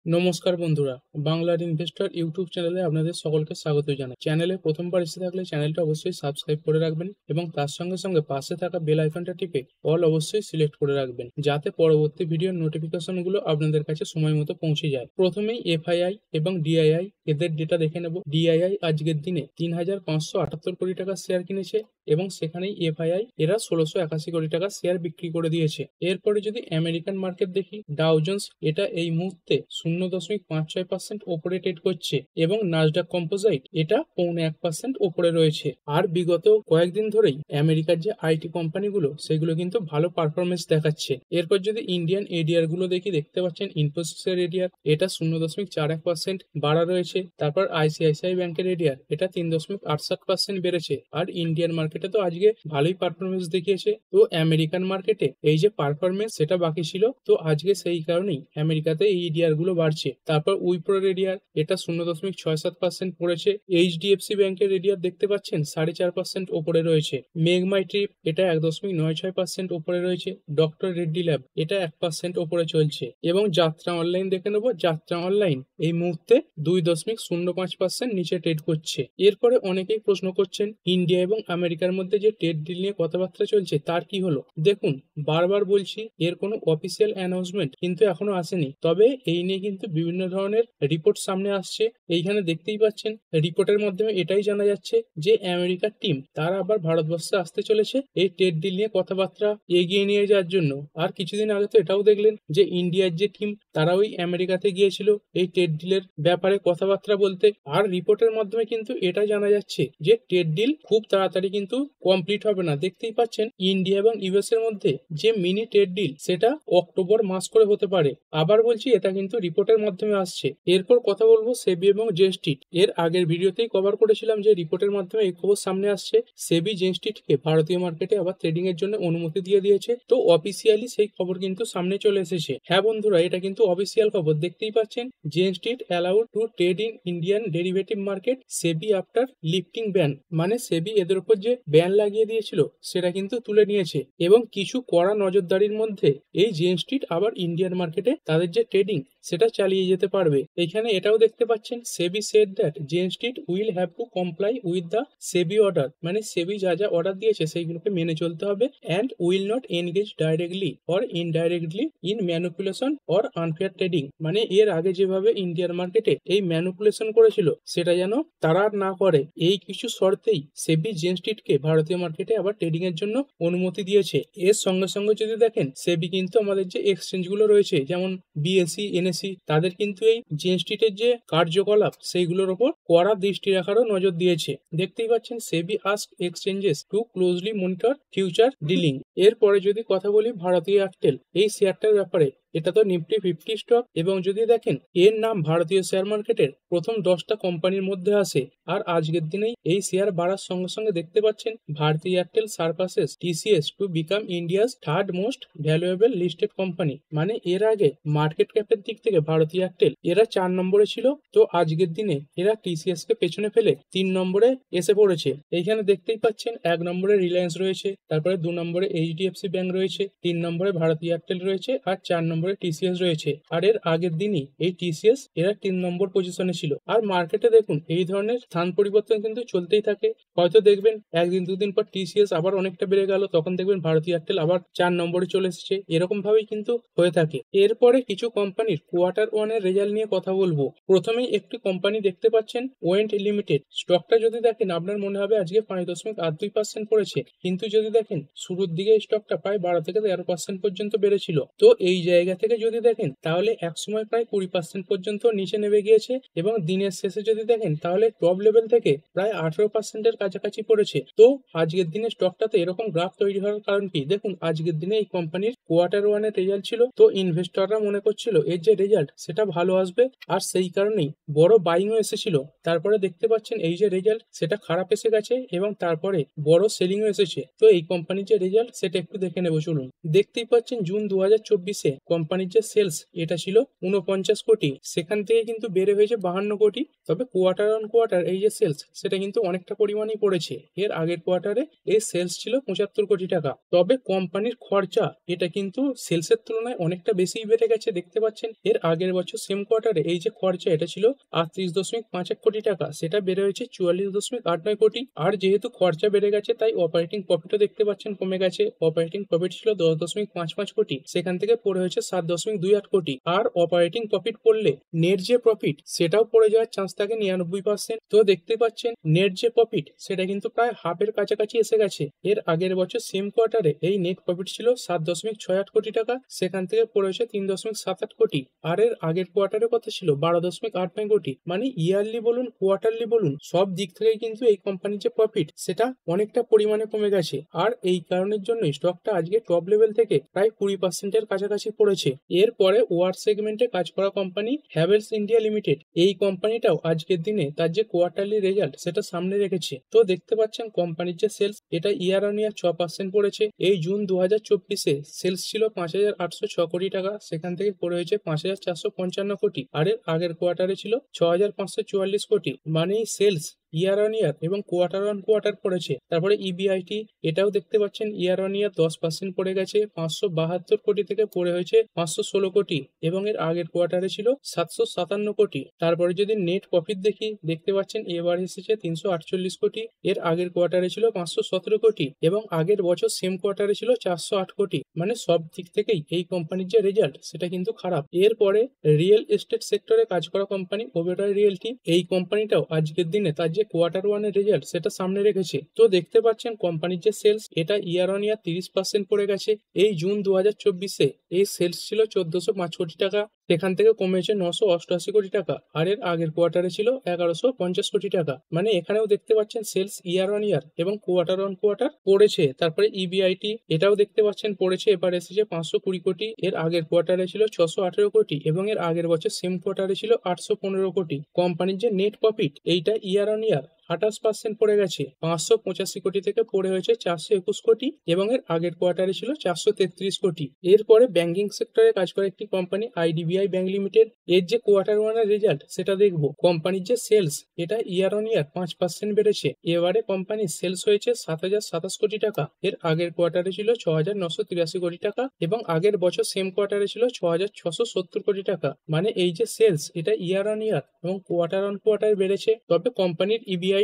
নমস্কার বন্ধুরা, বাংলার ইনভেস্টর ইউটিউব চ্যানেলে আপনাদের সকলকে স্বাগত জানাই। চ্যানেলে প্রথমবার এসে থাকলে চ্যানেলটা অবশ্যই সাবস্ক্রাইব করে রাখবেন এবং তার সঙ্গে সঙ্গে পাশে থাকা বেল আইকনটা টিপে অল অবশ্যই সিলেক্ট করে রাখবেন, যাতে পরবর্তী ভিডিওর নোটিফিকেশনগুলো আপনাদের কাছে সময় মতো পৌঁছে যায়। প্রথমেই এফআইআই এবং ডিআইআই এদের ডেটা দেখে নেব। ডিআইআই আজকের দিনে ৩,৫৭৮ কোটি টাকার শেয়ার কিনেছে এবং সেখানেই এফআইআই এরা ১৬৮১ কোটি টাকার শেয়ার বিক্রি করে দিয়েছে। এরপরে যদি আমেরিকান মার্কেট দেখি, ডাও জোন্স এটা এই মুহূর্তে 0.56% ওপরে ট্রেড করছে এবং নাসডাক কম্পোজাইট এটা 0.৫% ওপরে রয়েছে। আর বিগত কয়েকদিন ধরেই আমেরিকার যে আইটি কোম্পানিগুলো সেগুলো কিন্তু ভালো পারফরমেন্স দেখাচ্ছে। এরপর যদি ইন্ডিয়ান এডিআর গুলো দেখি, দেখতে পাচ্ছেন ইনফোসিসের এডিআর এটা 0.41% বাড়া রয়েছে। তারপর আইসিআইসিআই ব্যাংকের এডিআর এটা 3.68% বেড়েছে। আর ইন্ডিয়ান মার্কেটে তো আজকে ভালোই পারফরমেন্স দেখিয়েছে। তো আমেরিকান মার্কেটে এই যে পারফরমেন্স সেটা বাকি ছিল, তো আজকে সেই কারণেই আমেরিকাতে এই এডিআর গুলো বাড়ছে। তারপর উইপ্রোর এডিআর এটা 0.67% পড়েছে। এইচডিএফসি ব্যাংকের এডিআর দেখতে পাচ্ছেন 4.5% ওপরে রয়েছে। মেঘমাই ট্রিপ এটা 1.96% ওপরে রয়েছে। ডক্টর রেড্ডি ল্যাব এটা 1% ওপরে চলছে। এবং যাত্রা অনলাইন দেখে নেবো, যাত্রা অনলাইন এই মুহূর্তে 2.05% নিচে ট্রেড করছে। এরপরে অনেকেই প্রশ্ন করছেন, ইন্ডিয়া এবং আমেরিকার মধ্যে যে ট্রেড ডিল নিয়ে কথাবার্তা চলছে তার কি হলো। দেখুন, বারবার বলছি এর কোনো অফিসিয়াল অ্যানাউন্সমেন্ট কিন্তু এখনো আসেনি, তবে এই নিয়ে কিন্তু বিভিন্ন ধরনের রিপোর্ট সামনে আসছে। এইখানে দেখতেই পাচ্ছেন রিপোর্টের মাধ্যমে এটাই জানা যাচ্ছে যে আমেরিকার টিম তারা আবার ভারতবর্ষে আসতে চলেছে এই ট্রেড ডিল নিয়ে কথাবার্তা এগিয়ে নিয়ে যাওয়ার জন্য। আর কিছুদিন আগে তো এটাও দেখলেন যে ইন্ডিয়ার যে টিম তারা ওই আমেরিকাতে গিয়েছিল এই ট্রেড ডিলের ব্যাপারে কথাবার্তা বলতে। আর রিপোর্টের মাধ্যমে কিন্তু এটা জানা যাচ্ছে যে ট্রেড ডিল খুব তাড়াতাড়ি কিন্তু কমপ্লিট হবে না। দেখতেই পাচ্ছেন ইন্ডিয়া এবং ইউএস এর মধ্যে যে মিনি ট্রেড ডিল সেটা অক্টোবর মাস করে হতে পারে। আবার বলছি এটা কিন্তু রিপোর্টের মাধ্যমে আসছে। এরপর কথা বলবো সেবি এবং জেনস্ট্রিট। এর আগের ভিডিওতেই কভার করেছিলাম যে রিপোর্টের মাধ্যমে এই খবর সামনে আসছে, সেবি জেনস্ট্রিটকে ভারতীয় মার্কেটে আবার ট্রেডিং এর জন্য অনুমতি দিয়ে দিয়েছে। তো অফিসিয়ালি সেই খবর কিন্তু সামনে চলে এসেছে। হ্যাঁ বন্ধুরা, এটা কিন্তু অফিসিয়াল খবর। দেখতেই পাচ্ছেন Jane Street allowed to trade in Indian derivative market SEBI after lifting ban. মানে সেবি এদের উপর যে ব্যান লাগিয়ে দিয়েছিল সেটা কিন্তু তুলে নিয়েছে এবং কিছু কড়া নজরদারির মধ্যে এই জেনস্ট্রিট আবার ইন্ডিয়ান মার্কেটে তাদের যে ট্রেডিং সেটা চালিয়ে যেতে পারবে। এখানে এটাও দেখতে পাচ্ছেন SEBI said that Jane Street will have to comply with the SEBI order. মানে সেবি যা যা অর্ডার দিয়েছে সেইগুলোকে মেনে চলতে হবে। And will not engage directly or indirectly in manipulation or unfair trading. মানে এর আগে যেভাবে ইন্ডিয়ান মার্কেটে এই ম্যানিপুলেশন করেছিল সেটা যেন তারা আর না করে। এই কিছু শর্তেই সেবি জেনস্ট্রিটকে ভারতীয় মার্কেটে আবার ট্রেডিং এর জন্য অনুমতি দিয়েছে। এর সঙ্গে সঙ্গে যদি দেখেন সেবি কিন্তু আমাদের যে এক্সচেঞ্জ গুলো রয়েছে যেমন বিএসসি এনএসসি তাদের কিন্তু এই জেনস্ট্রিটের যে কার্যকলাপ সেইগুলোর উপর কড়া দৃষ্টি রাখারও নজর দিয়েছে। দেখতেই পাচ্ছেন SEBI ask exchanges to closely monitor future dealing. এরপরে যদি কথা বলি ভারতীয় এয়ারটেল এই শেয়ারটার ব্যাপারে, এটা তো নিফটি 50 স্টক এবং যদি দেখেন এর নাম ভারতীয় শেয়ার মার্কেটের প্রথম 10টা কোম্পানির মধ্যে আসে। আর আজকের দিনেই এই শেয়ার বাড়ার সঙ্গে সঙ্গে দেখতে পাচ্ছেন ভারতীয় Airtel surpasses TCS to become India's third most valuable listed company. মানে এর আগে মার্কেট ক্যাপের দিক থেকে ভারতীয় এয়ারটেল এরা 4 নম্বরে ছিল, তো আজকের দিনে এরা টিসিএস কে পেছনে ফেলে 3 নম্বরে এসে পড়েছে। এইখানে দেখতেই পাচ্ছেন 1 নম্বরে রিলায়েন্স রয়েছে, তারপরে 2 নম্বরে এইচডিএফসি ব্যাংক রয়েছে, 3 নম্বরে ভারতীয় এয়ারটেল রয়েছে আর 4 নম্বরে টিসিএস রয়েছে। আর এর আগের দিনই এই টিসিএস এরা 3 নম্বর পজিশনে ছিল। আর মার্কেটে দেখুন এই ধরনের স্থান পরিবর্তন কিন্তু চলতেই থাকে। হয়তো দেখবেন একদিন দুদিন পর টিসিএস আবার অনেকটা বেড়ে গেল, তখন দেখবেন ভারতীয় এয়ারটেল আবার 4 নম্বরে চলে এসেছে। এরকম ভাবেই কিন্তু হয়ে থাকে। এরপরে কিছু কোম্পানির কোয়ার্টার ওয়ানের রেজাল্ট নিয়ে কথা বলবো। প্রথমেই একটি কোম্পানি দেখতে পাচ্ছেন ওয়েন্ট লিমিটেড। স্টকটা যদি দেখেন আপনার মনে হবে আজকে 5.82% পড়েছে, কিন্তু যদি দেখেন শুরুর দিকে স্টকটা প্রায় 12 থেকে 13% পর্যন্ত বেড়েছিল। তো এই জায়গা থেকে যদি দেখেন তাহলে একসময় প্রায় 20% পর্যন্ত নিচে নেমে গিয়েছে এবং দিনের শেষে যদি দেখেন তাহলে টপ লেভেল থেকে প্রায় 18% এর কাছাকাছি পড়েছে। তো আজকের দিনে স্টকটাতে এরকম গ্রাফ তৈরি হওয়ার কারণ কি? দেখুন আজকের দিনে এই কোম্পানির কোয়ার্টার ওয়ানের রেজাল্ট ছিল, তো ইনভেস্টররা মনে করছিল এর যে রেজাল্ট সেটা ভালো আসবে আর সেই কারণেই বড় বাইংও এসেছিল। তারপরে দেখতে পাচ্ছেন এই যে রেজাল্ট সেটা খারাপ এসে গেছে এবং তারপরে বড় সেলিংও এসেছে। তো এই কোম্পানির যে রেজাল্ট সেটা একটু দেখে নেবো চলুন। দেখতেই পাচ্ছেন জুন 2024-এ কোম্পানির যে সেলস এটা ছিল 49 কোটি, সেখান থেকে কিন্তু বেড়ে হয়েছে 52 কোটি। তবে কোয়ার্টার অন কোয়ার্টার এই যে সেলস সেটা কিন্তু অনেকটা পরিমাণেই পড়েছে। এর আগের কোয়ার্টারে এই সেলস ছিল 75 কোটি টাকা। তবে কোম্পানির খরচা এটা কিন্তু সেলসের তুলনায় অনেকটা বেশি বেড়ে গেছে। দেখতে পাচ্ছেন এর আগের বছর সেম কোয়ার্টারে এই যে খরচা এটা ছিল 38.51 কোটি টাকা, সেটা বেড়ে হয়েছে 44.89 কোটি। আর যেহেতু খরচা বেড়ে গেছে তাই অপারেটিং প্রফিটও দেখতে পাচ্ছেন কমে গেছে। অপারেটিং প্রফিট ছিল 10.55 কোটি, সেখান থেকে পড়ে হয়েছে 7.28 কোটি। আর অপারেটিং প্রফিট পড়লে নেট যে প্রফিট সেটাও পড়ে যাওয়ার চান্স থাকে 99%। তো দেখতে পাচ্ছেন নেট যে প্রফিট সেটা কিন্তু প্রায় হাফের কাছাকাছি এসে গেছে। এর আগের বছর সেম কোয়ার্টারে এই নেট প্রফিট ছিল 7.68 কোটি টাকা, সেখান থেকে পড়ে হয়েছে 3.78 কোটি। আর এর আগের কোয়ার্টারে কত ছিল 12.89 কোটি। মানে ইয়ারলি বলুন কোয়ার্টারলি বলুন সব দিক থেকে কিন্তু এই কোম্পানির যে প্রফিট সেটা অনেকটা পরিমাণে কমে গেছে। আর এই কারণের জন্য স্টকটা আজকে টপ লেভেল থেকে প্রায় 20%-এর কাছাকাছি পড়েছে। এরপরে ওয়ার সেগমেন্টে কাজ করা কোম্পানি হ্যাভেলস ইন্ডিয়া লিমিটেড, এই কোম্পানিটাও আজকের দিনে তার যে কোয়ার্টারলি রেজাল্ট সেটা সামনে রেখেছে। তো দেখতে পাচ্ছেন কোম্পানির যে সেলস এটা ইয়ার অন ইয়ার 6% পড়েছে। এই জুন 2024-এ সেলস ছিল 5,806 কোটি টাকা, সেখান থেকে পড়ে হয়েছে 5,455 কোটি। আর এর আগের কোয়ার্টারে ছিল 6,544 কোটি। মানে এই সেলস ইয়ার অন ইয়ার এবং কোয়ার্টার অন কোয়ার্টার পড়েছে। তারপরে ইবিআইটি এটাও দেখতে পাচ্ছেন ইয়ার অন ইয়ার 10% পড়ে গেছে, 572 কোটি থেকে পড়ে হয়েছে 516 কোটি এবং এর আগের কোয়ার্টারে ছিল 757 কোটি। তারপরে যদি নেট প্রফিট দেখি দেখতে পাচ্ছেন এবার এসেছে 348 কোটি, এর আগের কোয়ার্টারে ছিল 517 কোটি এবং আগের বছর সেম কোয়ার্টারে ছিল 408 কোটি। মানে সব দিক থেকেই এই কোম্পানির যে রেজাল্ট সেটা কিন্তু খারাপ। এরপরে রিয়েল এস্টেট সেক্টরে কাজ করা কোম্পানি ওবেরয় রিয়েলটি, এই কোম্পানিটাও আজকের দিনে তার যে কোয়ার্টার ওয়ানের রেজাল্ট সেটা সামনে রেখেছে। তো দেখতে পাচ্ছেন কোম্পানির যে সেলস এটা ইয়ার অন ইয়ার 30% পড়ে গেছে। এই জুন 2024-এ এই সেলস ছিল 1405 কোটি টাকা, সেখান থেকে কমেছে 988 কোটি টাকা। আর এর আগের কোয়ার্টারে ছিল 1150 কোটি টাকা। মানে এখানেও দেখতে পাচ্ছেন সেলস ইয়ার অন ইয়ার এবং কোয়ার্টার অন কোয়ার্টার পড়েছে। তারপরে ইবিআইটি এটাও দেখতে পাচ্ছেন পড়েছে, এবার এসেছে 520 কোটি, এর আগের কোয়ার্টারে ছিল 618 কোটি এবং এর আগের বছর সেম কোয়ার্টারে ছিল 815 কোটি। কোম্পানির যে নেট প্রফিট এইটা ইয়ার অন ইয়ার 28% পড়ে গেছে, 585 কোটি থেকে পড়ে হয়েছে 421 কোটি এবং এর আগের কোয়ার্টারে ছিল 433 কোটি। এরপরে ব্যাংকিং সেক্টরে কাজ করে একটি কোম্পানি আইডিবিআই ব্যাংক লিমিটেড, এর যে কোয়ার্টার ওয়ানের রেজাল্ট সেটা দেখবো। কোম্পানির যে সেলস এটা ইয়ার অন ইয়ার 5% বেড়েছে। এবারে কোম্পানির সেলস হয়েছে 7,027 কোটি টাকা, এর আগের কোয়ার্টারে ছিল 6,983 কোটি টাকা এবং আগের বছর সেম কোয়ার্টারে ছিল 6,670 কোটি টাকা। মানে এই যে সেলস এটা ইয়ার অন ইয়ার এবং কোয়ার্টার অন কোয়ার্টার বেড়েছে। তবে কোম্পানির ইবিআইটি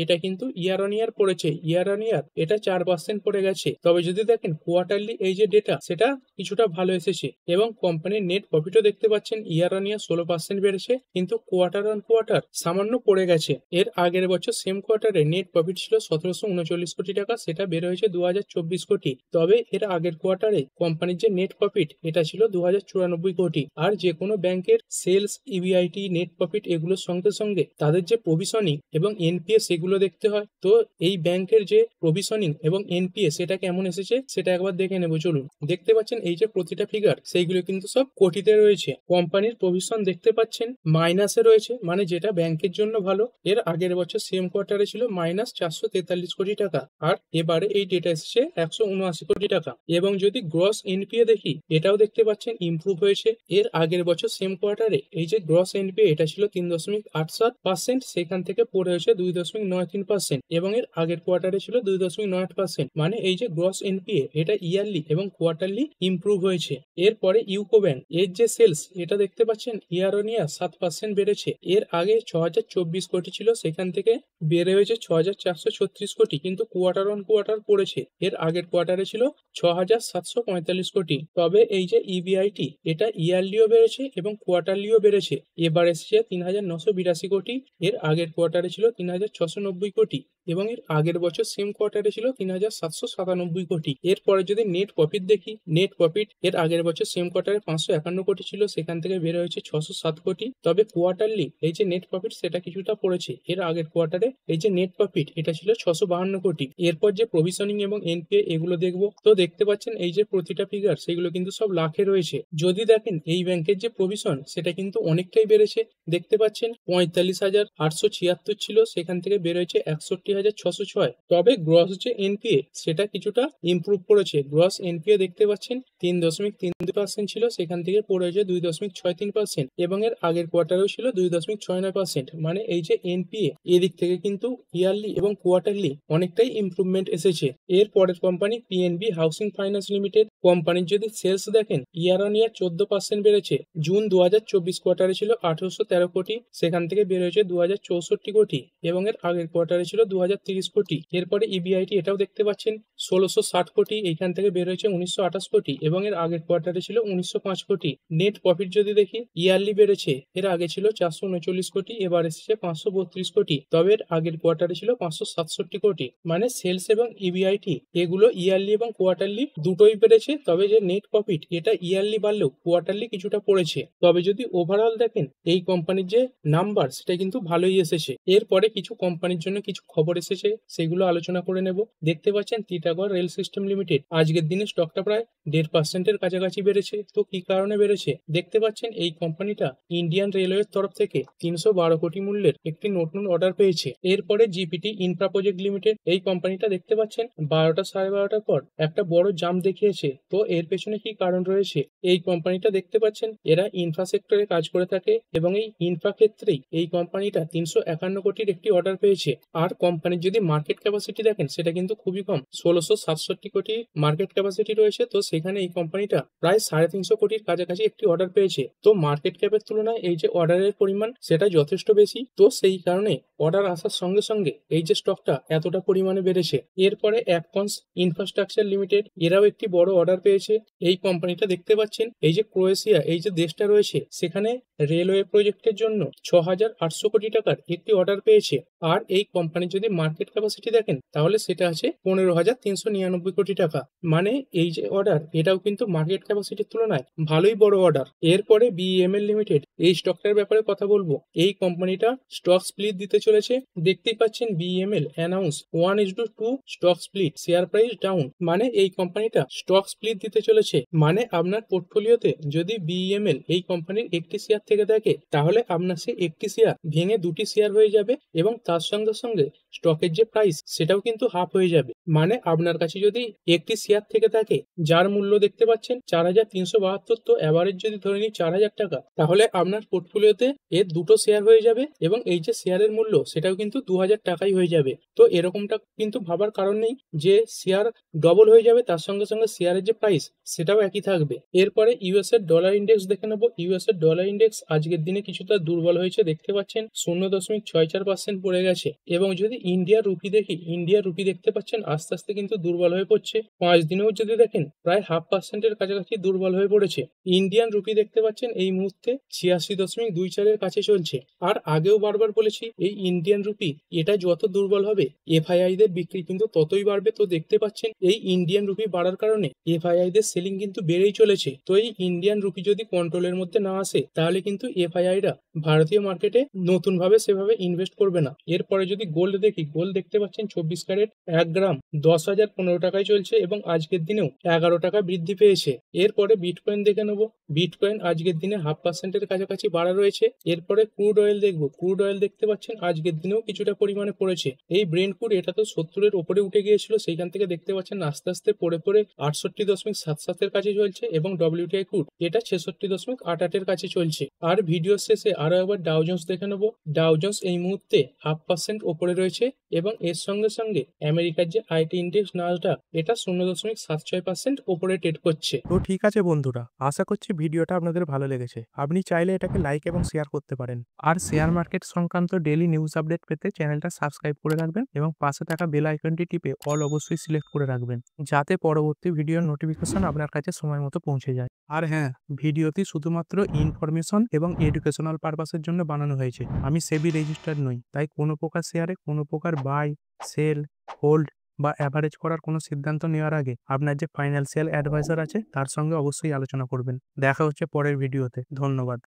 এটা কিন্তু ইয়ার অন ইয়ার পড়েছে, ইয়ার অন ইয়ার এটা 4% পড়ে গেছে। তবে যদি দেখেন কোয়ার্টারলি এই যে ডেটা সেটা কিছুটা ভালো এসেছে এবং কোম্পানির নেট প্রফিটও দেখতে পাচ্ছেন ইয়ার অন ইয়ার 16% বেড়েছে, কিন্তু কোয়ার্টার অন কোয়ার্টার সামান্য পড়ে গেছে। এর আগের বছর সেম কোয়ার্টারে নেট প্রফিট ছিল 1739 কোটি টাকা, সেটা বেড়ে হয়েছে 2024 কোটি। তবে এর আগের কোয়ার্টারে কোম্পানির যে নেট প্রফিট এটা ছিল 2094 কোটি। আর যে কোনো ব্যাংকের সেলস, ইবিআইটি, নেট প্রফিট এগুলোর সঙ্গে সঙ্গে তাদের যে প্রভিশনিং এবং এনপিএস এগুলো দেখতে হয়। তো এই ব্যাংকের যে প্রভিশনিং এবং এনপিএস এটা কেমন এসেছে সেটা একবার দেখে নেবো চলুন। দেখতে পাচ্ছেন এই যে প্রতিটা ফিগার সেইগুলো কিন্তু সব কোটিতে রয়েছে। কোম্পানির প্রভিশন দেখতে পাচ্ছেন মাইনাসে রয়েছে, মানে যেটা ব্যাংকের জন্য ভালো। এর আগের বছর সেম কোয়ার্টারে ছিল -443 কোটি টাকা আর এবারে এই ডেটা এসেছে 179 কোটি টাকা। এবং যদি গ্রস এনপিএ দেখি এটাও দেখতে পাচ্ছেন ইমপ্রুভ হয়েছে। এর আগের বছর সেম কোয়ার্টারে এই যে গ্রস এনপিএ এটা ছিল 3.87%, সেখান থেকে পড়ে হয়েছে 2.93% এবং এর আগের কোয়ার্টারে ছিল 2.98%। মানে এই যে গ্রস এনপিএ এটা ইয়ারলি এবং কোয়ার্টারলি ইমপ্রুভ হয়েছে। এরপরে ইউকো ব্যাংক, এর যে সেলস এটা দেখতে পাচ্ছেন ইয়ার অন ইয়ার 7% বেড়েছে। এর আগে 6,024 কোটি ছিল, সেখান থেকে বেড়ে হয়েছে 6,436 কোটি, কিন্তু কোয়ার্টার অন কোয়ার্টার পড়েছে। এর আগের কোয়ার্টারে ছিল 6,745 কোটি। তবে এই যে ইবিআইটি এটা ইয়ারলিও বেড়েছে এবং কোয়ার্টারলিও বেড়েছে, এবার এসেছে 3,982 কোটি। এর আগের কোয়ার্টারে ছিল 3,690 কোটি এবং এর আগের বছর সেম কোয়ার্টারে ছিল 3,797 কোটি। এরপরে যদি নেট প্রফিট দেখি, নেট প্রফিট এর আগের বছর সেম কোয়ার্টারে 551 কোটি ছিল, সেখান থেকে বের হয়েছে 607 কোটি। তবে কোয়ার্টারলি এই যে নেট প্রফিট সেটা কিছুটা পড়েছে। এর আগের কোয়ার্টারে এই যে নেট প্রফিট এটা ছিল 652 কোটি। এরপর যে প্রভিশনিং এবং এনপিএ এগুলো দেখবো। তো দেখতে পাচ্ছেন এই যে প্রতিটা ফিগার সেগুলো কিন্তু সব লাখে রয়েছে। যদি দেখেন এই ব্যাংকের যে প্রভিশন সেটা কিন্তু অনেকটাই বেড়েছে। দেখতে পাচ্ছেন 45,876 ছিল, সেখান থেকে বের হয়েছে 61,606। তবে গ্রস যে এনপিএ সেটা কিছুটা ইমপ্রুভ করেছে। গ্রস এনপিএ দেখতে পাচ্ছেন 3.32% ছিল, সেখান থেকে পড়ে হয়েছে 2.63%, এবং এর আগের কোয়ার্টারেও ছিল 2.69%। মানে এই যে এনপিএ, এদিক থেকে কিন্তু ইয়ারলি এবং কোয়ার্টারলি অনেকটাই ইমপ্রুভমেন্ট এসেছে। এর পরের company PNB housing finance limited. কোম্পানির যদি সেলস দেখেন, ইয়ার অন ইয়ার 14% বেড়েছে। জুন 2024 কোয়ার্টারে ছিল 1813 কোটি, সেখান থেকে বের হয়েছে 2064 কোটি, এবং এর আগের কোয়ার্টারে ছিল 2030 কোটি। এরপরে ইবিআইটি এটাও দেখতে পাচ্ছেন 1660 কোটি, এইখান থেকে বের হয়েছে 1928 কোটি, এবং এর আগের কোয়ার্টারে ছিল 1905 কোটি। নেট প্রফিট যদি দেখি, ইয়ারলি বেড়েছে, এর আগে ছিল 439 কোটি, এবার এসেছে 532 কোটি, তবে এর আগের কোয়ার্টারে ছিল 567 কোটি। মানে সেলস এবং ইবিআইটি এগুলো ইয়ারলি এবং কোয়ার্টারলি দুটোই বেড়েছে, তবে যে নেট প্রফিট এটা ইয়ারলি বাড়লেও কোয়ার্টারলি কিছুটা পড়েছে। তবে যদি ওভারঅল দেখেন, এই কোম্পানির যে নাম্বার সেটা কিন্তু ভালোই এসেছে। এরপরে কিছু কোম্পানির জন্য কিছু খবর এসেছে, সেগুলো আলোচনা করে নেব। দেখতে পাচ্ছেন টিটাগড় রেল সিস্টেম লিমিটেড, আজকের দিনে স্টকটা প্রায় 1.5% কাছাকাছি বেড়েছে। তো কি কারণে বেড়েছে? দেখতে পাচ্ছেন এই কোম্পানিটা ইন্ডিয়ান রেলওয়ের তরফ থেকে 312 কোটি মূল্যের একটি নতুন অর্ডার পেয়েছে। এরপরে জিপিটি ইনফ্রা প্রজেক্ট লিমিটেড, এই কোম্পানিটা দেখতে পাচ্ছেন 12টা সাড়ে 12টার পর একটা বড় জাম্প দেখিয়েছে। তো এর পেছনে কি কারণ রয়েছে? এই কোম্পানিটা দেখতে পাচ্ছেন এরা ইনফ্রা সেক্টরে কাজ করে থাকে, এবং এই ইনফ্রা ক্ষেত্রেই এই কোম্পানিটা 351 কোটির একটি অর্ডার পেয়েছে। আর কোম্পানির যদি মার্কেট ক্যাপাসিটি দেখেন, সেটা কিন্তু খুবই কম, 1667 কোটি মার্কেট ক্যাপাসিটি রয়েছে। তো সেখানে এই কোম্পানিটা প্রায় 350 কোটির কাছাকাছি একটি অর্ডার পেয়েছে। তো মার্কেট ক্যাপের তুলনায় এই যে অর্ডারের পরিমাণ সেটা যথেষ্ট বেশি। তো সেই কারণে অর্ডার আসার সঙ্গে সঙ্গে এই যে স্টকটা এতটা পরিমাণে বেড়েছে। এরপরে অ্যাপকনস ইনফ্রাস্ট্রাকচার লিমিটেড, এরাও একটি বড় অর্ডার পেয়েছে। এই কোম্পানিটা দেখতে পাচ্ছেন এই যে ক্রোয়েশিয়া, এই যে দেশটা রয়েছে, সেখানে রেলওয়ে প্রজেক্টের জন্য 6,800 কোটি টাকার একটি অর্ডার পেয়েছে। আর এই কোম্পানির যদি মার্কেট ক্যাপাসিটি দেখেন, তাহলে সেটা আছে 15,399 কোটি টাকা। মানে এই যে অর্ডার, এটাও কিন্তু মার্কেট ক্যাপাসিটির তুলনায় ভালোই বড় অর্ডার। এরপরে বিএমএল লিমিটেড, এই স্টকটার ব্যাপারে কথা বলবো। এই কোম্পানিটা স্টক স্প্লিট দিতে চলেছে। দেখতেই পাচ্ছেন BML announce 1:2 stock split, share price down. মানে এই কোম্পানিটা স্টক স্প্লিট দিতে চলেছে। মানে আপনার পোর্টফোলিওতে যদি বিএমএল এই কোম্পানির একটি শেয়ার থেকে থাকে, তাহলে আপনার সে একটি শেয়ার ভেঙে দুটি শেয়ার হয়ে যাবে, এবং তার সঙ্গে সঙ্গে স্টকের যে প্রাইস সেটাও কিন্তু হাফ হয়ে যাবে। মানে আপনার কাছে যদি একটি শেয়ার থেকে থাকে যার মূল্য দেখতে পাচ্ছেন 4,372, তো অ্যাভারেজ যদি ধরে নিই 4,000 টাকা, তাহলে আপনার পোর্টফোলিওতে এর দুটো শেয়ার হয়ে যাবে, এবং এই যে শেয়ারের মূল্য সেটাও কিন্তু 2,000 টাকাই হয়ে যাবে। তো এরকমটা কিন্তু ভাবার কারণ নেই যে শেয়ার ডবল হয়ে যাবে, তার সঙ্গে সঙ্গে শেয়ারের যে প্রাইস সেটাও একই থাকবে। এরপরে ইউএস এর ডলার ইন্ডেক্স দেখে নেবো। ইউএস এর ডলার ইন্ডেক্স আজকের দিনে কিছুটা দুর্বল হয়েছে, দেখতে পাচ্ছেন 0.64% পড়ে গেছে। এবং যদি ইন্ডিয়ার রুপি দেখি, ইন্ডিয়ার রুপি দেখতে পাচ্ছেন আস্তে আস্তে কিন্তু দুর্বল হয়ে পড়ছে। 5 দিনেও যদি দেখেন, প্রায় 0.5%-এর কাছাকাছি দুর্বল হয়ে পড়েছে। ইন্ডিয়ান রুপি দেখতে পাচ্ছেন এই মুহূর্তে 86.24-এর কাছে চলছে। আর আগেও বারবার বলেছি, এই ইন্ডিয়ান রুপি এটা যত দুর্বল হবে, এফআইআই দের বিক্রি কিন্তু ততই বাড়বে। তো দেখতে পাচ্ছেন এই ইন্ডিয়ান রুপি বাড়ার কারণে এফআইআই দের সেলিং কিন্তু বেড়েই চলেছে। তো এই ইন্ডিয়ান রুপি যদি কন্ট্রোলের মধ্যে না আসে, তাহলে কিন্তু এফআইআইরা ভারতীয় মার্কেটে নতুন ভাবে সেভাবে ইনভেস্ট করবে না। এরপরে যদি গোল্ড দেখি, গোল্ড দেখতে পাচ্ছেন 24 ক্যারেট 1 গ্রাম 10,015 টাকায় চলছে, এবং আজকের দিনেও 11 টাকা বৃদ্ধি পেয়েছে। এরপরে বিটকয়েন দেখে নেবো। বিটকয়েন আজকের দিনে 0.5%-এর কাছাকাছি বাড়া রয়েছে। এরপরে ক্রুড অয়েল দেখবো। ক্রুড অয়েল দেখতে পাচ্ছেন আজকের দিনেও কিছুটা পরিমাণে পড়েছে। এই ব্রেন্ট ক্রুড এটা তো 70-এর উপরে উঠে গিয়েছিল, সেইখান থেকে দেখতে পাচ্ছেন আস্তে আস্তে পড়ে পড়ে 68.77-এর কাছে চলছে, এবং ডব্লিউটিআই ক্রুড এটা 66.88-এর কাছে চলছে। আর ভিডিও শেষে আরো একবার ডাও জোন্স দেখে নেবো। ডাও জোন্স এই মুহূর্তে 0.5% ওপরে রয়েছে, এবং এর সঙ্গে সঙ্গে আমেরিকার যে আইটি ইন্ডেক্স নাসডাক এটা 0.76% ওপরে ট্রেড করছে। তো ঠিক আছে বন্ধুরা, আশা করছি ভিডিওটা আপনাদের ভালো লেগেছে। আপনি চাইলে এটাকে লাইক এবং শেয়ার করতে পারেন। আর শেয়ার মার্কেট সংক্রান্ত ডেইলি নিউজ আপডেট পেতে চ্যানেলটা সাবস্ক্রাইব করে রাখবেন, এবং পাশে থাকা বেল আইকনটি টিপে অল অবশ্যই সিলেক্ট করে রাখবেন, যাতে পরবর্তী ভিডিওর নোটিফিকেশন আপনার কাছে সময় মতো পৌঁছে যায়। আর হ্যাঁ, ভিডিওটি শুধুমাত্র ইনফরমেশন এবং এডুকেশনাল পারপাসের জন্য বানানো হয়েছে। আমি সেবি রেজিস্টার্ড নই, তাই কোনো প্রকার শেয়ারে কোনো প্রকার বাই, সেল, হোল্ড বা অ্যাভারেজ করার কোনো সিদ্ধান্ত নেওয়ার আগে আপনার যে ফাইন্যান্সিয়াল অ্যাডভাইজার আছে তার সঙ্গে অবশ্যই আলোচনা করবেন। দেখা হচ্ছে পরের ভিডিওতে। ধন্যবাদ।